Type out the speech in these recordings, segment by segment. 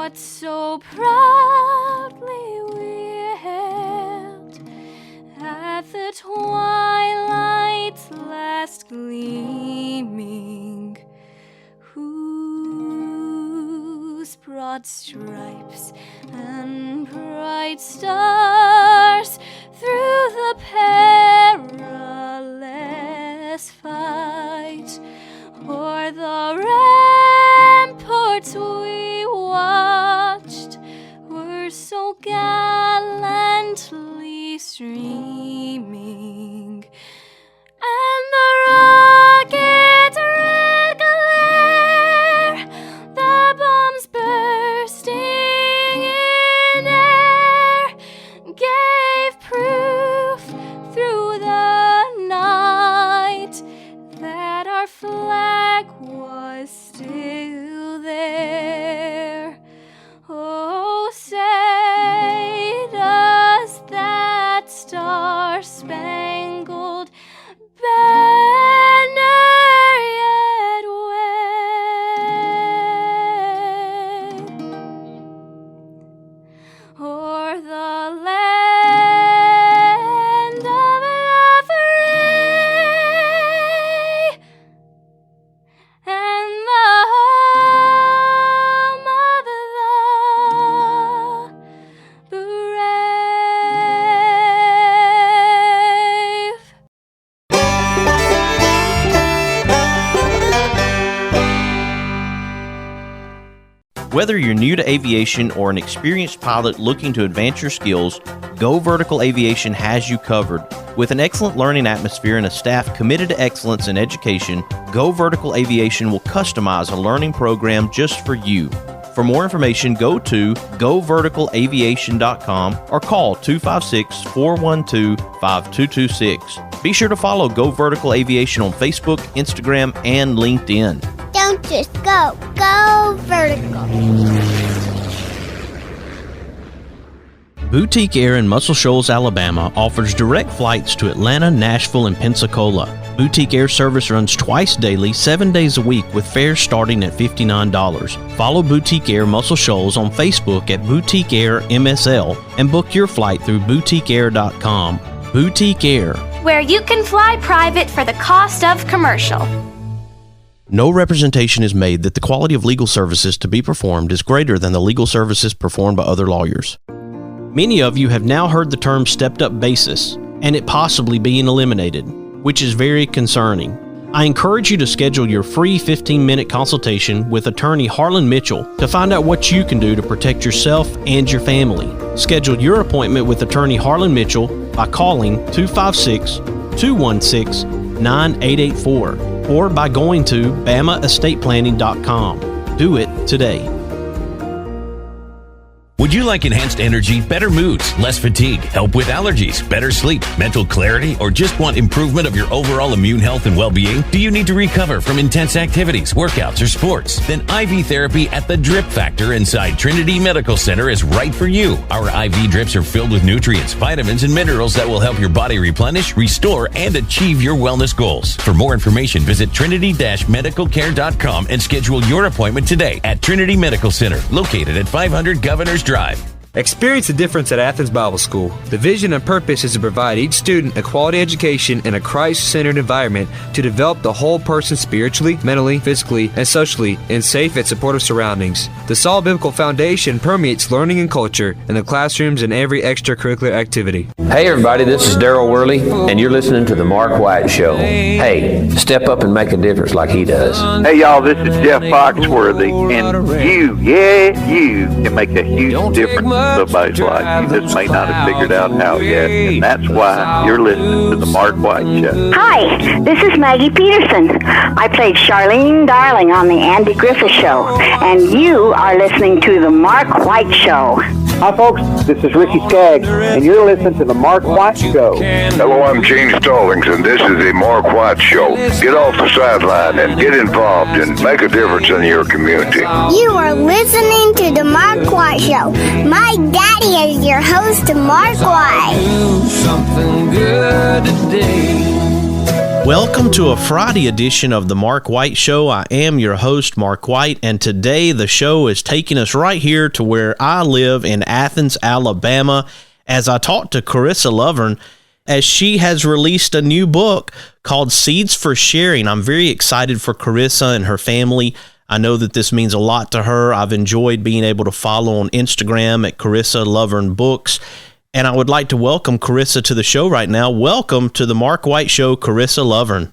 what so proudly we hailed at the twilight's last gleaming, whose broad stripes and bright stars through the perilous fight o'er the ramparts we watched were so gallantly streaming, and the rocket red glare, the bombs bursting in air, gave proof through the night that our flag was still there. Oh, say does that star-spangled banner yet wave o'er the land of the free and the home of the brave. Whether you're new to aviation or an experienced pilot looking to advance your skills, Go Vertical Aviation has you covered. With an excellent learning atmosphere and a staff committed to excellence in education, Go Vertical Aviation will customize a learning program just for you. For more information, go to goverticalaviation.com or call 256-412-5226. Be sure to follow Go Vertical Aviation on Facebook, Instagram, and LinkedIn. Don't just go. Go vertical. Boutique Air in Muscle Shoals, Alabama offers direct flights to Atlanta, Nashville, and Pensacola. Boutique Air service runs twice daily, 7 days a week with fares starting at $59. Follow Boutique Air Muscle Shoals on Facebook at Boutique Air MSL and book your flight through boutiqueair.com. Boutique Air, where you can fly private for the cost of commercial. no representation is made that the quality of legal services to be performed is greater than the legal services performed by other lawyers. Many of you have now heard the term stepped-up basis and it possibly being eliminated, which is very concerning. I encourage you to schedule your free 15-minute consultation with attorney Harlan Mitchell to find out what you can do to protect yourself and your family. Schedule your appointment with attorney Harlan Mitchell by calling 256-216-9884 or by going to bamaestateplanning.com. Do it today. Would you like enhanced energy, better moods, less fatigue, help with allergies, better sleep, mental clarity, or just want improvement of your overall immune health and well-being? Do you need to recover from intense activities, workouts, or sports? Then IV therapy at the Drip Factor inside Trinity Medical Center is right for you. Our IV drips are filled with nutrients, vitamins, and minerals that will help your body replenish, restore, and achieve your wellness goals. For more information, visit trinity-medicalcare.com and schedule your appointment today at Trinity Medical Center, located at 500 Governors Drive. Experience the difference at Athens Bible School. The vision and purpose is to provide each student a quality education in a Christ-centered environment to develop the whole person spiritually, mentally, physically, and socially in safe and supportive surroundings. The solid biblical foundation permeates learning and culture in the classrooms and every extracurricular activity. Hey everybody, this is Daryl Worley, and you're listening to The Mark White Show. Hey, step up and make a difference like he does. Hey y'all, this is Jeff Foxworthy, and you can make a huge difference in somebody's life. You just may not have figured out how yet, and that's why you're listening to The Mark White Show. Hi, this is Maggie Peterson. I played Charlene Darling on The Andy Griffith Show, and you are listening to The Mark White Show. Hi folks, this is Ricky Skaggs, and you're listening to The Mark White Show. Hello, I'm Gene Stallings, and this is The Mark White Show. Get off the sideline and get involved and make a difference in your community. You are listening to The Mark White Show. My daddy is your host, Mark White. Do something good today. Welcome to a Friday edition of the Mark White Show. I am your host, Mark White, and today the show is taking us right here to where I live in Athens, Alabama, as I talk to Carissa Lovvorn, as she has released a new book called Seeds for Sharing. I'm very excited for Carissa and her family. I know that this means a lot to her. I've enjoyed being able to follow on Instagram at Carissa Lovvorn Books. And I would like to welcome Carissa to the show right now. Welcome to the Mark White Show, Carissa Lovvorn.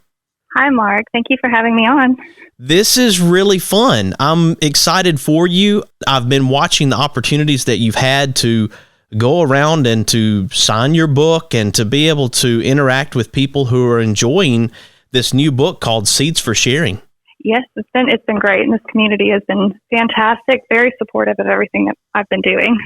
Hi, Mark. Thank you for having me on. This is really fun. I'm excited for you. I've been watching the opportunities that you've had to go around and to sign your book and to be able to interact with people who are enjoying this new book called Seeds for Sharing. Yes, it's been great. And this community has been fantastic, very supportive of everything that I've been doing.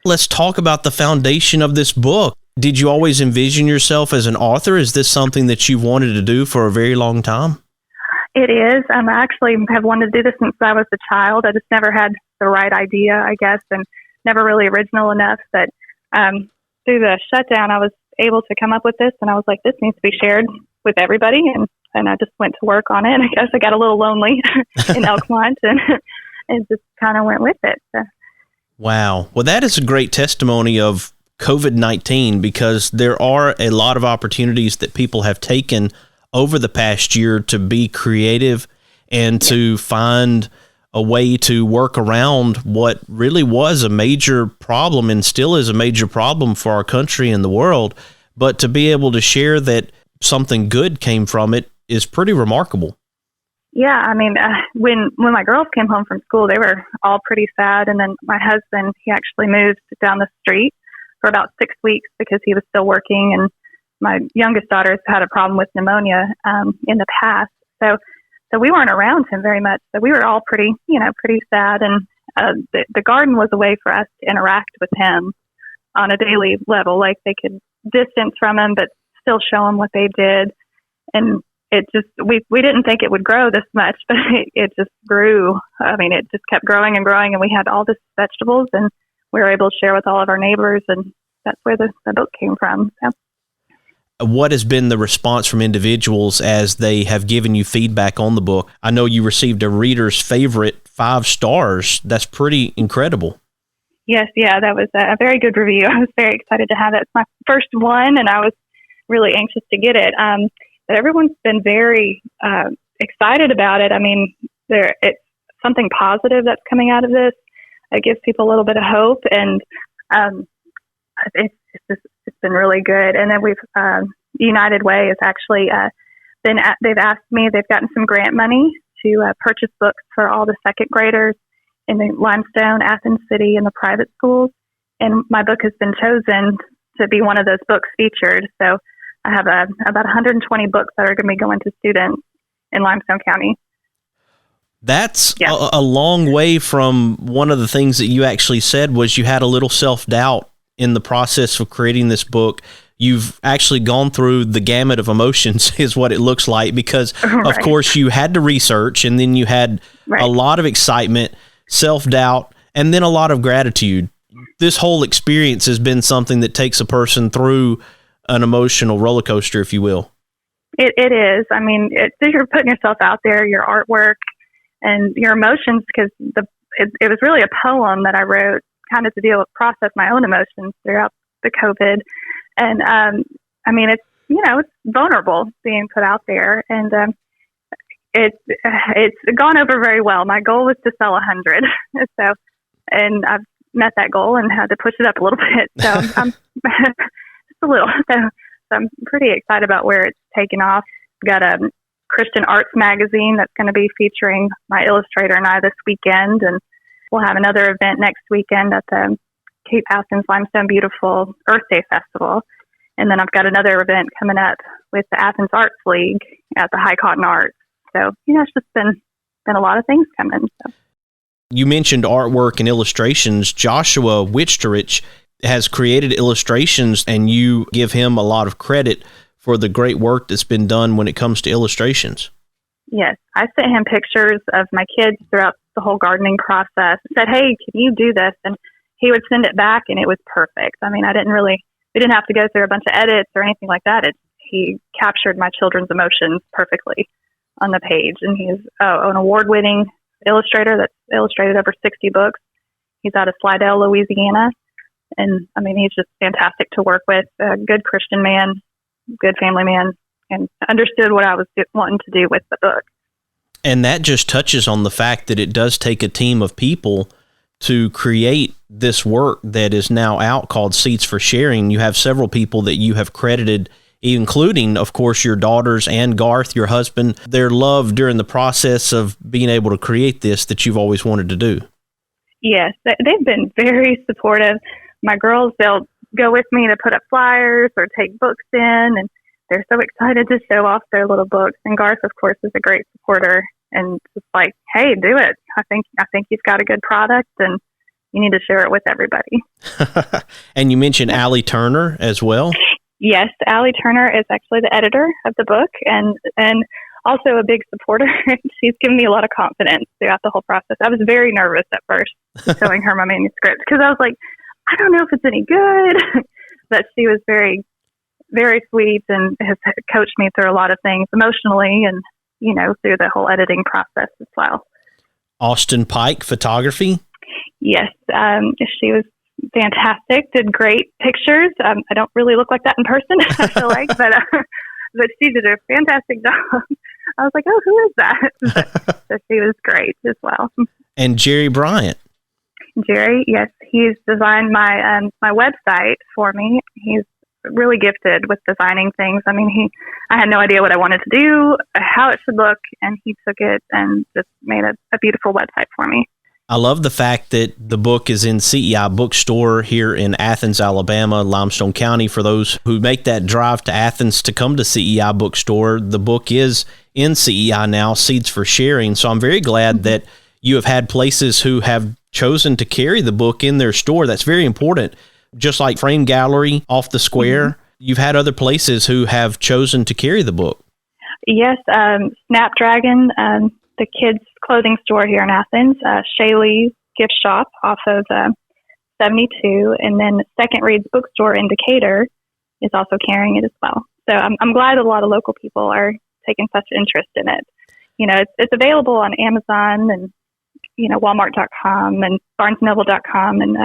Let's talk about the foundation of this book. Did you always envision yourself as an author? Is this something that you've wanted to do for a very long time? It is. I actually have wanted to do this since I was a child. I just never had the right idea, I guess, and never really original enough. But through the shutdown, I was able to come up with this, and I was like, this needs to be shared with everybody. And I just went to work on it. And I guess I got a little lonely in Elkmont and just kind of went with it. So. Wow. Well, that is a great testimony of COVID-19 because there are a lot of opportunities that people have taken over the past year to be creative and to find a way to work around what really was a major problem and still is a major problem for our country and the world. But to be able to share that something good came from it is pretty remarkable. Yeah, I mean, when my girls came home from school, they were all pretty sad. And then my husband, he actually moved down the street for about 6 weeks because he was still working. And my youngest daughter has had a problem with pneumonia in the past. So we weren't around him very much. So we were all pretty sad. And the garden was a way for us to interact with him on a daily level. Like they could distance from him, but still show him what they did. And it just, we didn't think it would grow this much, but it just grew. I mean, it just kept growing and growing, and we had all this vegetables, and we were able to share with all of our neighbors, and that's where the book came from. So. What has been the response from individuals as they have given you feedback on the book? I know you received a reader's favorite 5 stars. That's pretty incredible. Yes, yeah, that was a very good review. I was very excited to have it. It's my first one, and I was really anxious to get it. But everyone's been very excited about it. I mean, it's something positive that's coming out of this. It gives people a little bit of hope, and it's been really good. And then we've United Way has actually they've asked me, they've gotten some grant money to purchase books for all the second graders in the Limestone, Athens City, and the private schools. And my book has been chosen to be one of those books featured. So I have about 120 books that are going to be going to students in Limestone County. That's a long way from one of the things that you actually said was you had a little self-doubt in the process of creating this book. You've actually gone through the gamut of emotions is what it looks like because, of course, you had to research and then you had a lot of excitement, self-doubt, and then a lot of gratitude. This whole experience has been something that takes a person through an emotional roller coaster, if you will. It is. I mean, you're putting yourself out there, your artwork, and your emotions, because it was really a poem that I wrote kind of to process my own emotions throughout the COVID. And, I mean, it's vulnerable being put out there, and it's gone over very well. My goal was to sell 100. So, and I've met that goal and had to push it up a little bit. So I'm just a little. So I'm pretty excited about where it's taken off. We've got a Christian arts magazine that's going to be featuring my illustrator and I this weekend, and we'll have another event next weekend at the Cape Athens Limestone Beautiful Earth Day Festival. And then I've got another event coming up with the Athens Arts League at the High Cotton Arts. So, it's just been a lot of things coming. So. You mentioned artwork and illustrations. Joshua Wichterich has created illustrations, and you give him a lot of credit for the great work that's been done when it comes to illustrations. Yes. I sent him pictures of my kids throughout the whole gardening process. Said, hey, can you do this? And he would send it back, and it was perfect. I mean, we didn't have to go through a bunch of edits or anything like that. he captured my children's emotions perfectly on the page. And he's an award-winning illustrator that's illustrated over 60 books. He's out of Slidell, Louisiana. And I mean, he's just fantastic to work with. A good Christian man, good family man, and understood what I was wanting to do with the book. And that just touches on the fact that it does take a team of people to create this work that is now out called Seeds for Sharing. You have several people that you have credited, including, of course, your daughters and Garth, your husband, their love during the process of being able to create this that you've always wanted to do. Yes, they've been very supportive. My girls, they'll go with me to put up flyers or take books in, and they're so excited to show off their little books. And Garth, of course, is a great supporter and just like, hey, do it. I think you've got a good product and you need to share it with everybody. And you mentioned Allie Turner as well. Yes, Allie Turner is actually the editor of the book and also a big supporter. She's given me a lot of confidence throughout the whole process. I was very nervous at first showing her my manuscript because I was like, I don't know if it's any good. But she was very, very sweet and has coached me through a lot of things emotionally and, through the whole editing process as well. Austin Pike Photography. Yes, she was fantastic, did great pictures. I don't really look like that in person, I feel like, but she did a fantastic job. I was like, oh, who is that? So she was great as well. And Jerry Bryant. Jerry, yes, he's designed my website for me. He's really gifted with designing things. I mean, I had no idea what I wanted to do, how it should look, and he took it and just made a beautiful website for me. I love the fact that the book is in CEI Bookstore here in Athens, Alabama, Limestone County. For those who make that drive to Athens to come to CEI Bookstore, the book is in CEI now, Seeds for Sharing. So I'm very glad that you have had places who have chosen to carry the book in their store. That's very important. Just like Frame Gallery off the square, you've had other places who have chosen to carry the book. Yes, Snapdragon, the kids' clothing store here in Athens, Shaylee's gift shop off of 72, and then Second Read's bookstore in Decatur is also carrying it as well. So I'm glad a lot of local people are taking such interest in it. It's available on Amazon and Walmart.com and BarnesandNoble.com and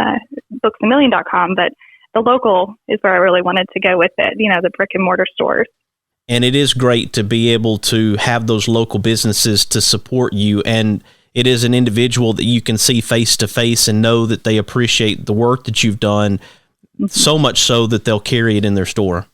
BooksAMillion.com, but the local is where I really wanted to go with it, the brick and mortar stores. And it is great to be able to have those local businesses to support you. And it is an individual that you can see face to face and know that they appreciate the work that you've done, so much so that they'll carry it in their store.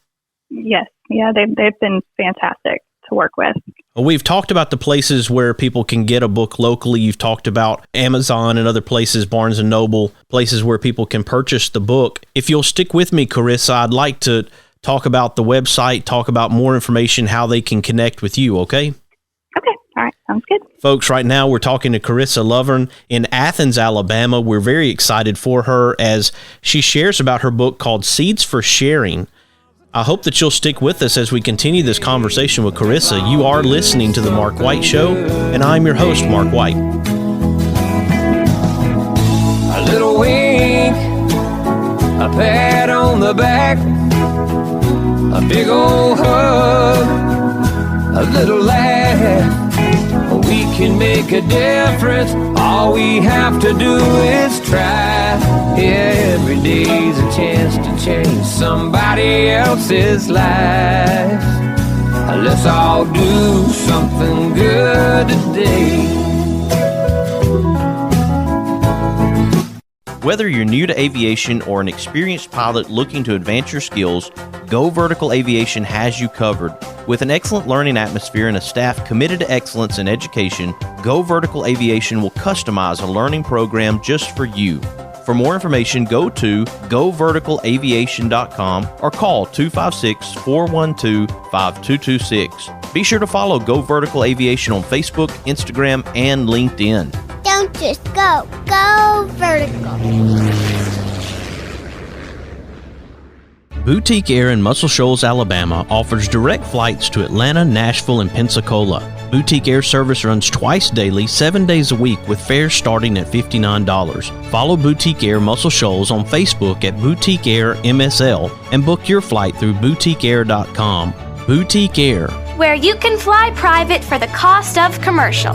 Yes. Yeah, they've been fantastic to work with. Well, we've talked about the places where people can get a book locally. You've talked about Amazon and other places, Barnes & Noble, places where people can purchase the book. If you'll stick with me, Carissa, I'd like to talk about the website, talk about more information, how they can connect with you, okay? Okay. All right. Sounds good. Folks, right now we're talking to Carissa Lovvorn in Athens, Alabama. We're very excited for her as she shares about her book called Seeds for Sharing. I hope that you'll stick with us as we continue this conversation with Carissa. You are listening to The Mark White Show, and I'm your host, Mark White. A little wink, a pat on the back, a big old hug, a little laugh. We can make a difference. All we have to do is try. Every day's a chance to change somebody else's life. Let's all do something good today. Whether you're new to aviation or an experienced pilot looking to advance your skills, Go Vertical Aviation has you covered. With an excellent learning atmosphere and a staff committed to excellence in education, Go Vertical Aviation will customize a learning program just for you. For more information, go to goverticalaviation.com or call 256-412-5226. Be sure to follow Go Vertical Aviation on Facebook, Instagram, and LinkedIn. Don't just go. Go vertical. Boutique Air in Muscle Shoals, Alabama offers direct flights to Atlanta, Nashville, and Pensacola. Boutique Air service runs twice daily, 7 days a week with fares starting at $59. Follow Boutique Air Muscle Shoals on Facebook at Boutique Air MSL and book your flight through boutiqueair.com. Boutique Air, where you can fly private for the cost of commercial.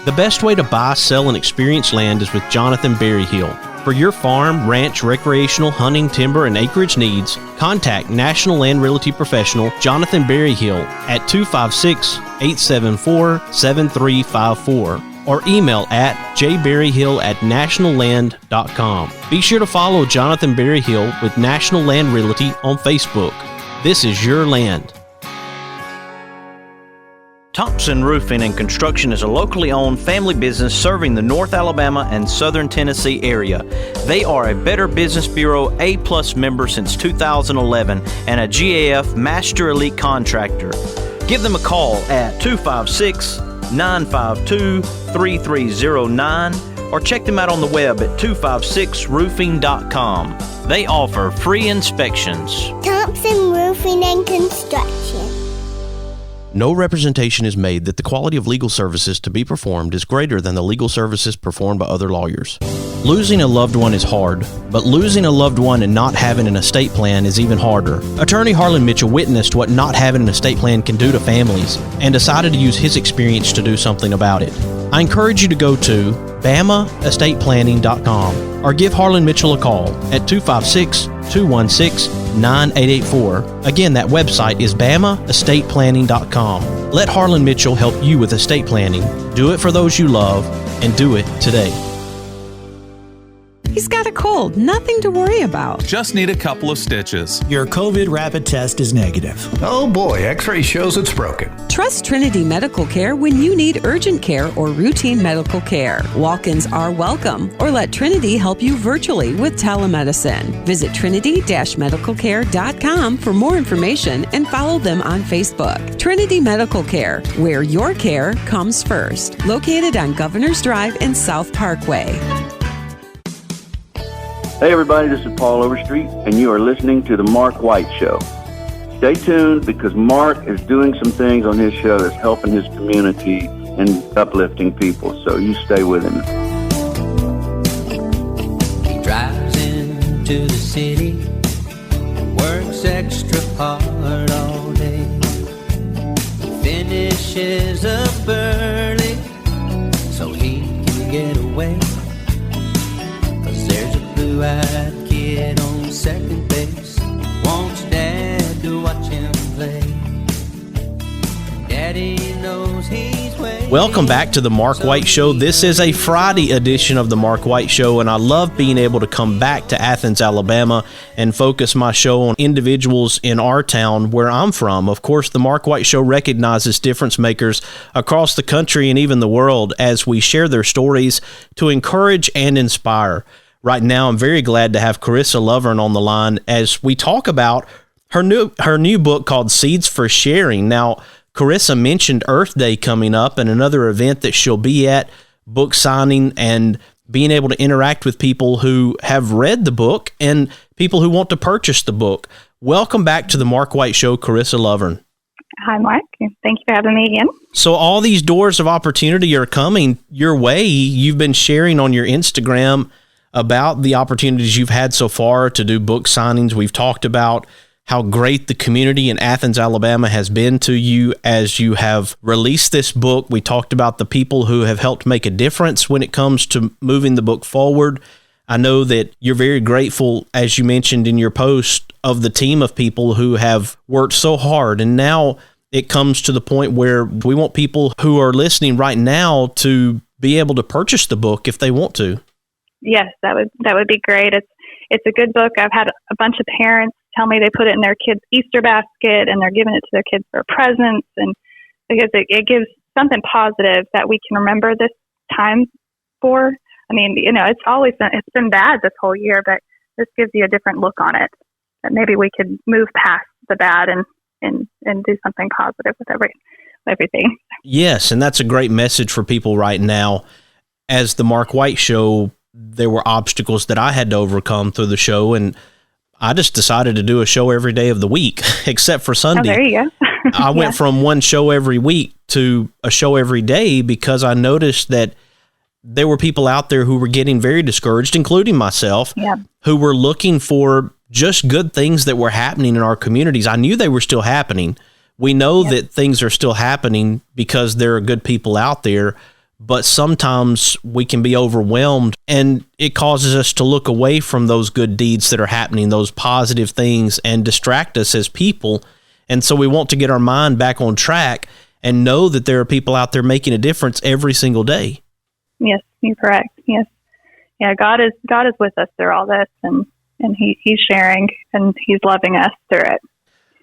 The best way to buy, sell, and experience land is with Jonathan Berryhill. For your farm, ranch, recreational, hunting, timber, and acreage needs, contact National Land Realty Professional Jonathan Berryhill at 256-874-7354 or email at jberryhill@nationalland.com. Be sure to follow Jonathan Berryhill with National Land Realty on Facebook. This is your land. Thompson Roofing and Construction is a locally owned family business serving the North Alabama and Southern Tennessee area. They are a Better Business Bureau A+ member since 2011 and a GAF Master Elite Contractor. Give them a call at 256-952-3309 or check them out on the web at 256roofing.com. They offer free inspections. Thompson Roofing and Construction. No representation is made that the quality of legal services to be performed is greater than the legal services performed by other lawyers. Losing a loved one is hard, but losing a loved one and not having an estate plan is even harder. Attorney Harlan Mitchell witnessed what not having an estate plan can do to families and decided to use his experience to do something about it. I encourage you to go to bamaestateplanning.com or give Harlan Mitchell a call at 256-216-9884. Again, that website is bamaestateplanning.com. Let Harlan Mitchell help you with estate planning. Do it for those you love and do it today. He's got a cold, nothing to worry about. Just need a couple of stitches. Your COVID rapid test is negative. Oh boy, X-ray shows it's broken. Trust Trinity Medical Care when you need urgent care or routine medical care. Walk-ins are welcome, or let Trinity help you virtually with telemedicine. Visit trinity-medicalcare.com for more information and follow them on Facebook. Trinity Medical Care, where your care comes first. Located on Governor's Drive and South Parkway. Hey everybody, this is Paul Overstreet, and you are listening to The Mark White Show. Stay tuned because Mark is doing some things on his show that's helping his community and uplifting people, so you stay with him. He drives into the city, works extra hard all day, finishes up early so he can get away. Blue-eyed kid on second base wants dad to watch him play. Daddy knows he's waiting. Welcome back to the Mark White Show. This is a Friday edition of the Mark White Show, and I love being able to come back to Athens, Alabama, and focus my show on individuals in our town where I'm from. Of course, the Mark White Show recognizes difference makers across the country and even the world as we share their stories to encourage and inspire. Right now, I'm very glad to have Carissa Lovvorn on the line as we talk about her new book called Seeds for Sharing. Now, Carissa mentioned Earth Day coming up and another event that she'll be at, book signing, and being able to interact with people who have read the book and people who want to purchase the book. Welcome back to the Mark White Show, Carissa Lovvorn. Hi, Mark. Thank you for having me again. So all these doors of opportunity are coming your way. You've been sharing on your Instagram about the opportunities you've had so far to do book signings. We've talked about how great the community in Athens, Alabama has been to you as you have released this book. We talked about the people who have helped make a difference when it comes to moving the book forward. I know that you're very grateful, as you mentioned in your post, of the team of people who have worked so hard. And now it comes to the point where we want people who are listening right now to be able to purchase the book if they want to. Yes, that would be great. It's a good book. I've had a bunch of parents tell me they put it in their kids' Easter basket and they're giving it to their kids for presents, and because it gives something positive that we can remember this time for. I mean, it's been bad this whole year, but this gives you a different look on it. That maybe we could move past the bad and do something positive with everything. Yes, and that's a great message for people right now. As the Mark White Show, there were obstacles that I had to overcome through the show, and I just decided to do a show every day of the week, except for Sunday. Oh, there you go. I went from one show every week to a show every day because I noticed that there were people out there who were getting very discouraged, including myself, who were looking for just good things that were happening in our communities. I knew they were still happening. We know that things are still happening because there are good people out there, but sometimes we can be overwhelmed, and it causes us to look away from those good deeds that are happening, those positive things, and distract us as people. And so we want to get our mind back on track and know that there are people out there making a difference every single day. Yes, you're correct. Yes. Yeah, God is with us through all this, and he's sharing, and he's loving us through it.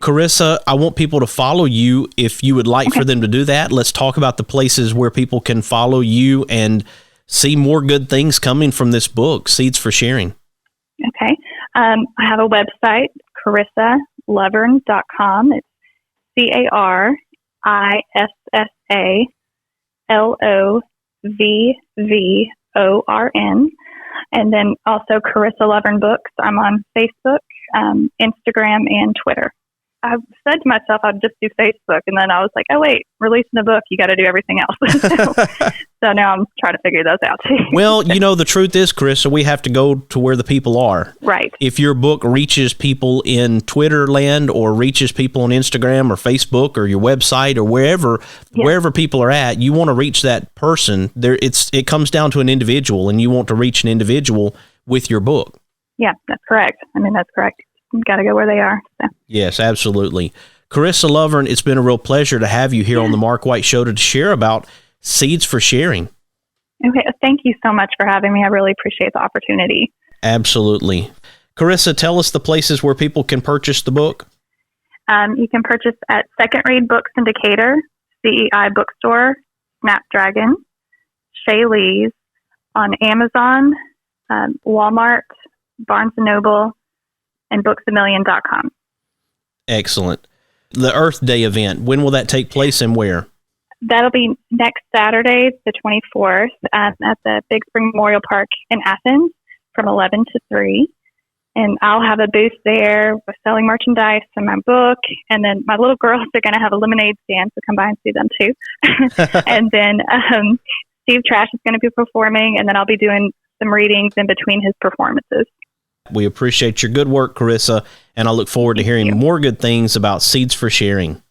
Carissa, I want people to follow you. If you would like for them to do that, let's talk about the places where people can follow you and see more good things coming from this book, Seeds for Sharing. Okay. I have a website, CarissaLovvorn.com. It's CarissaLovvorn. And then also Carissa Lovvorn Books. I'm on Facebook, Instagram, and Twitter. I said to myself I'd just do Facebook, and then I was like, oh, wait, releasing a book, you got to do everything else. So now I'm trying to figure those out too. Well, the truth is, Carissa, we have to go to where the people are. Right. If your book reaches people in Twitter land or reaches people on Instagram or Facebook or your website or wherever people are at, you want to reach that person. It comes down to an individual, and you want to reach an individual with your book. Yeah, that's correct. That's correct. You've got to go where they are. So. Yes, absolutely. Carissa Lovvorn, it's been a real pleasure to have you here on the Mark White Show to share about Seeds for Sharing. Okay, thank you so much for having me. I really appreciate the opportunity. Absolutely. Carissa, tell us the places where people can purchase the book. You can purchase at Second Read Books in Decatur, CEI Bookstore, Snapdragon, Shea Lee's, on Amazon, Walmart, Barnes & Noble, and booksamillion.com. Excellent. The Earth Day event, when will that take place and where? That'll be next Saturday, the 24th, at the Big Spring Memorial Park in Athens from 11 to 3. And I'll have a booth there with selling merchandise and my book. And then my little girls are going to have a lemonade stand, so come by and see them too. And then Steve Trash is going to be performing, and then I'll be doing some readings in between his performances. We appreciate your good work, Carissa, and I look forward to hearing more good things about Seeds for Sharing.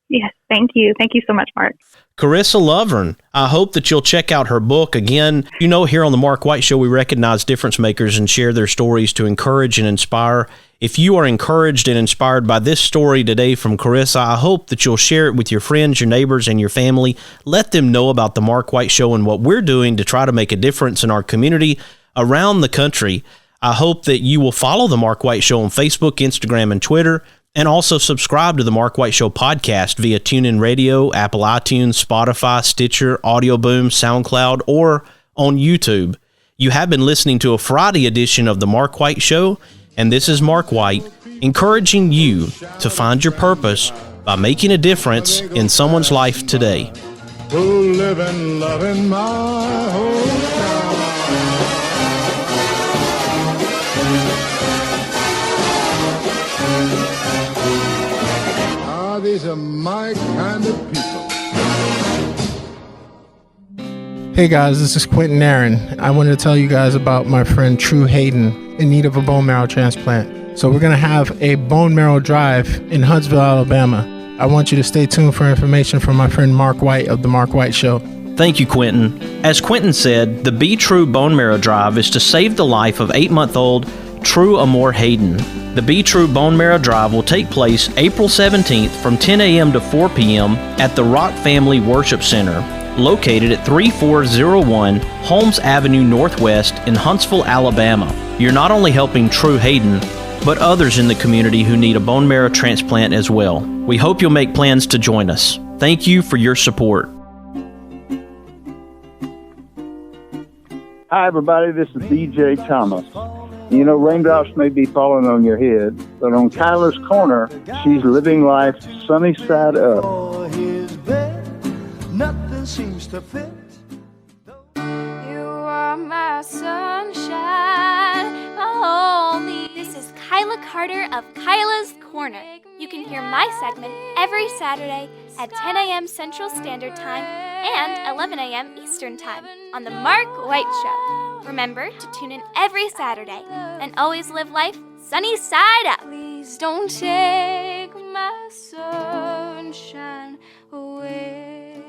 Yes, thank you. Thank you so much, Mark. Carissa Lovvorn, I hope that you'll check out her book. Again, here on the Mark White Show, we recognize difference makers and share their stories to encourage and inspire. If you are encouraged and inspired by this story today from Carissa, I hope that you'll share it with your friends, your neighbors, and your family. Let them know about the Mark White Show and what we're doing to try to make a difference in our community around the country. I hope that you will follow The Mark White Show on Facebook, Instagram, and Twitter, and also subscribe to The Mark White Show podcast via TuneIn Radio, Apple iTunes, Spotify, Stitcher, Audio Boom, SoundCloud, or on YouTube. You have been listening to a Friday edition of The Mark White Show, and this is Mark White, encouraging you to find your purpose by making a difference in someone's life today. Who live and love in my hometown. These are my kind of people. Hey guys, this is Quentin Aaron. I wanted to tell you guys about my friend True Hayden in need of a bone marrow transplant. So we're going to have a bone marrow drive in Huntsville, Alabama. I want you to stay tuned for information from my friend Mark White of The Mark White Show. Thank you, Quentin. As Quentin said, the Be True Bone Marrow Drive is to save the life of 8-month-old True Amore Hayden. The Be True Bone Marrow Drive will take place April 17th from 10 a.m. to 4 p.m. at the Rock Family Worship Center, located at 3401 Holmes Avenue Northwest in Huntsville, Alabama. You're not only helping True Hayden, but others in the community who need a bone marrow transplant as well. We hope you'll make plans to join us. Thank you for your support. Hi, everybody. This is DJ Thomas. Raindrops may be falling on your head, but on Kyla's corner, she's living life sunny side up. Nothing seems to fit. You are my sunshine, my only. This is Kyla Carter of Kyla's Corner. You can hear my segment every Saturday at 10 a.m. Central Standard Time and 11 a.m. Eastern Time on The Mark White Show. Remember to tune in every Saturday and always live life sunny side up. Please don't take my sunshine away.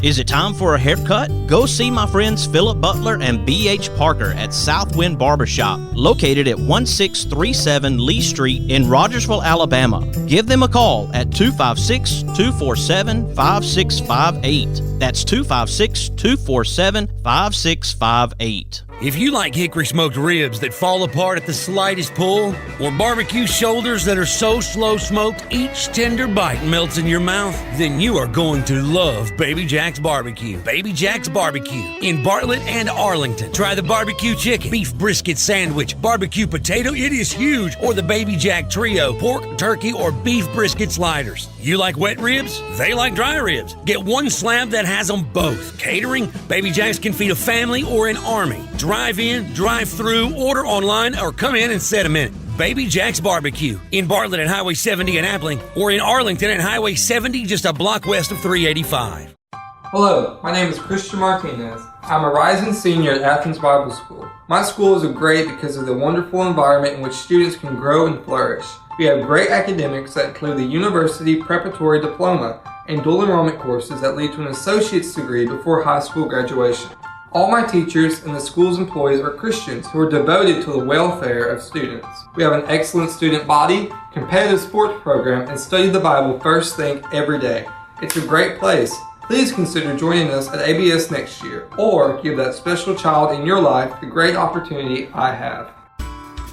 Is it time for a haircut? Go see my friends Philip Butler and B.H. Parker at Southwind Barbershop, located at 1637 Lee Street in Rogersville, Alabama. Give them a call at 256-247-5658. That's 256-247-5658. If you like hickory smoked ribs that fall apart at the slightest pull, or barbecue shoulders that are so slow smoked each tender bite melts in your mouth, then you are going to love Baby Jack's Barbecue. Baby Jack's Barbecue in Bartlett and Arlington. Try the barbecue chicken, beef brisket sandwich, barbecue potato, it is huge, or the Baby Jack Trio, pork, turkey, or beef brisket sliders. You like wet ribs? They like dry ribs. Get one slab that has them both. Catering? Baby Jack's can feed a family or an army. Drive in, drive through, order online, or come in and set a minute. Baby Jack's Barbecue in Bartlett at Highway 70 in Appling, or in Arlington at Highway 70 just a block west of 385. Hello, my name is Christian Martinez. I'm a rising senior at Athens Bible School. My school is great because of the wonderful environment in which students can grow and flourish. We have great academics that include the University Preparatory Diploma and dual enrollment courses that lead to an associate's degree before high school graduation. All my teachers and the school's employees are Christians who are devoted to the welfare of students. We have an excellent student body, competitive sports program, and study the Bible first thing every day. It's a great place. Please consider joining us at ABS next year, or give that special child in your life the great opportunity I have.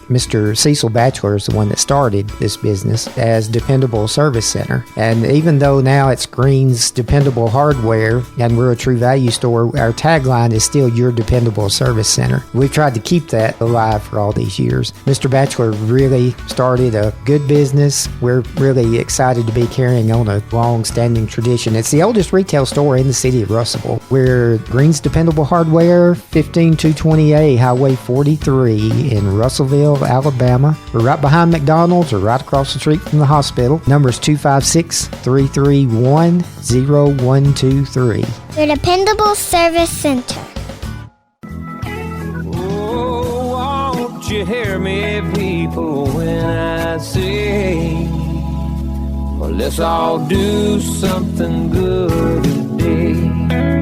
Mr. Cecil Batchelor is the one that started this business as Dependable Service Center. And even though now it's Green's Dependable Hardware and we're a True Value store, our tagline is still Your Dependable Service Center. We've tried to keep that alive for all these years. Mr. Batchelor really started a good business. We're really excited to be carrying on a long-standing tradition. It's the oldest retail store in the city of Russellville. We're Green's Dependable Hardware, 15220A Highway 43 in Russellville, Alabama. We're right behind McDonald's or right across the street from the hospital. Number is 256-331-0123. Your Dependable Service Center. Oh, won't you hear me, people, when I say, well, let's all do something good today.